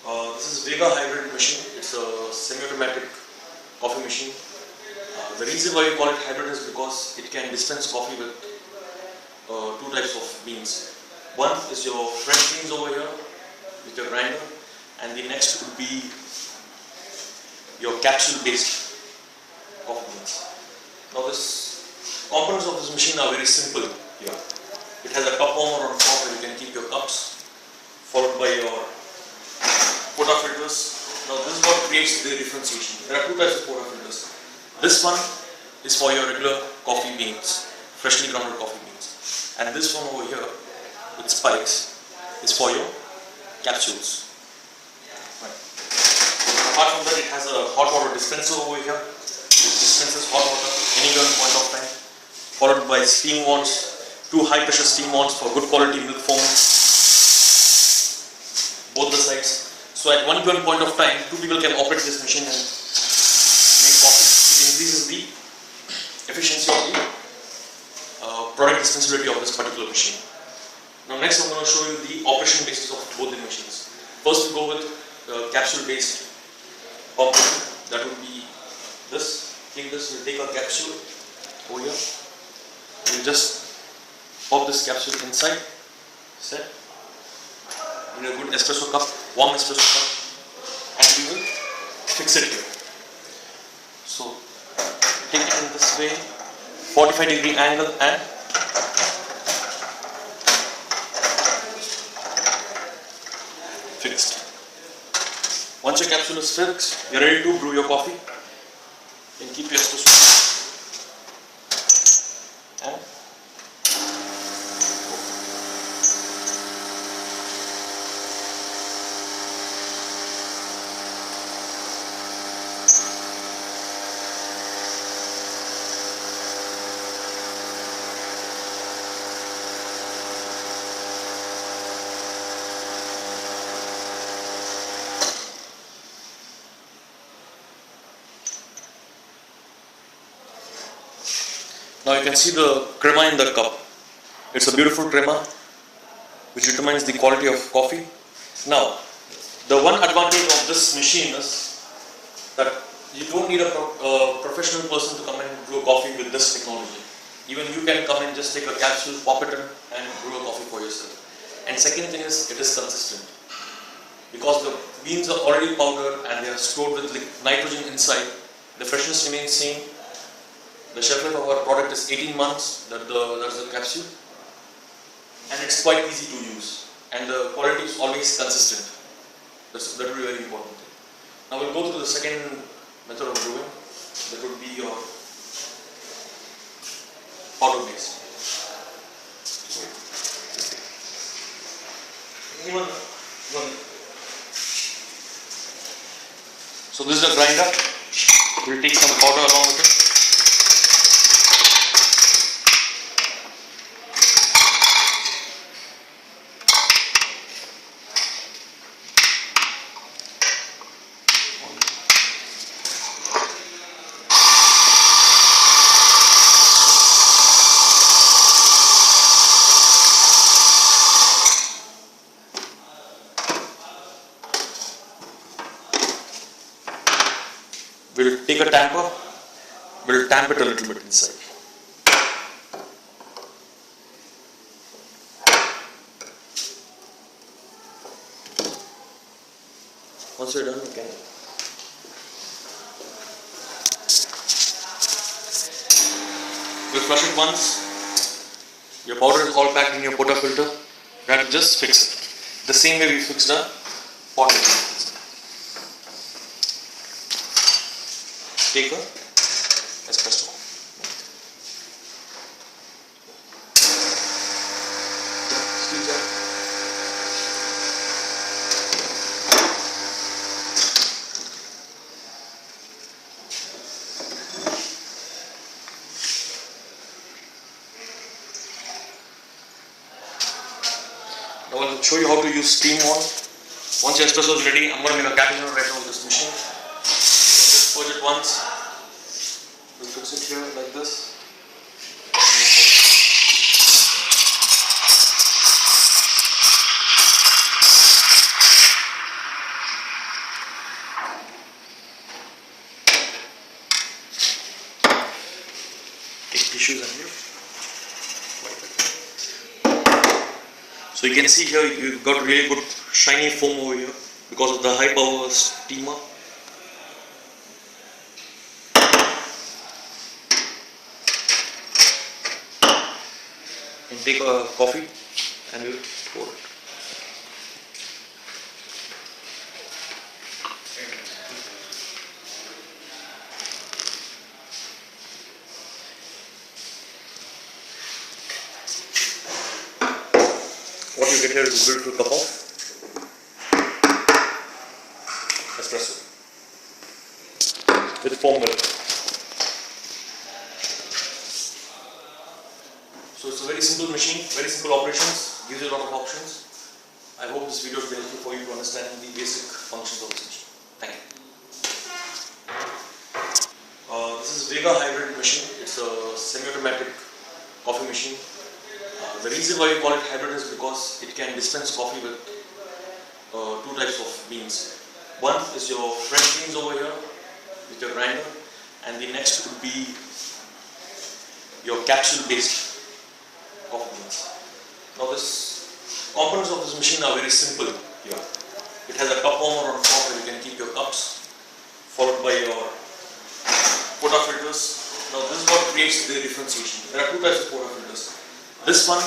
This is Vega hybrid machine. It's a semi-automatic coffee machine. The reason why we call it hybrid is because it can dispense coffee with two types of beans. One is your French beans over here with your grinder, and the next would be your capsule-based coffee beans. Now, components of this machine are very simple here. It has a cup warmer on top where you can keep your cups, followed by your portafilters. Now, this is what creates the differentiation. There are two types of portafilters. This one is for your regular coffee beans, freshly grounded coffee beans, and this one over here with spikes is for your capsules. Right. Apart from that, it has a hot water dispenser over here. It dispenses hot water at any given point of time, followed by steam wands, two high pressure steam wands for good quality milk foaming, both the sides. So at one given point of time, two people can operate this machine and make coffee. It increases the efficiency of the product dispensability of this particular machine. Now next I'm going to show you the operation basis of both the machines. First we go with capsule based component. That would be this. Take this, we'll take a capsule over here. We'll just pop this capsule inside, set in a good espresso cup, warm espresso cup, and we will fix it here. So take it in this way, 45-degree angle, and fixed. Once your capsule is fixed, you're ready to brew your coffee. You can keep your espresso and now you can see the crema in the cup. It's a beautiful crema which determines the quality of coffee. Now, the one advantage of this machine is that you don't need a professional person to come and brew coffee with this technology. Even you can come and just take a capsule, pop it in, and brew a coffee for yourself. And second thing is, it is consistent. Because the beans are already powdered and they are stored with nitrogen inside, the freshness remains same. The shelf life of our product is 18 months, that's the capsule, and it's quite easy to use, and the quality is always consistent. That will be very important. Now we'll go to the second method of brewing, that would be your powder based. So this is a grinder. We'll take some powder along with it. We'll take a tamper, we'll tamp it a little bit inside. Once you're done, you can we'll flush it once. Your powder is all packed in your portafilter. You have to just fix it. The same way we fixed the pot. Take a espresso. Squeeze that. Now I'll show you how to use steam wand. Once your espresso is ready, I'm going to make a cappuccino right now with this machine. So just put it once. We'll fix it here like this. issues in here. So you can see here you've got really good shiny foam over here because of the high power steamer. And take a coffee and we'll pour it. What you get here is a beautiful cup of espresso with foam milk. So it's a very simple machine, very simple operations, gives you a lot of options. I hope this video will be helpful for you to understand the basic functions of this machine. Thank you. This is Vega hybrid machine. It's a semi-automatic coffee machine. The reason why we call it hybrid is because it can dispense coffee with two types of beans. One is your French beans over here with your grinder, and the next would be your capsule-based coffee beans. Now, this components of this machine are very simple here. It has a cup warmer on top where you can keep your cups, followed by your porta filters. Now, this is what creates the differentiation. There are two types of porta filters. This one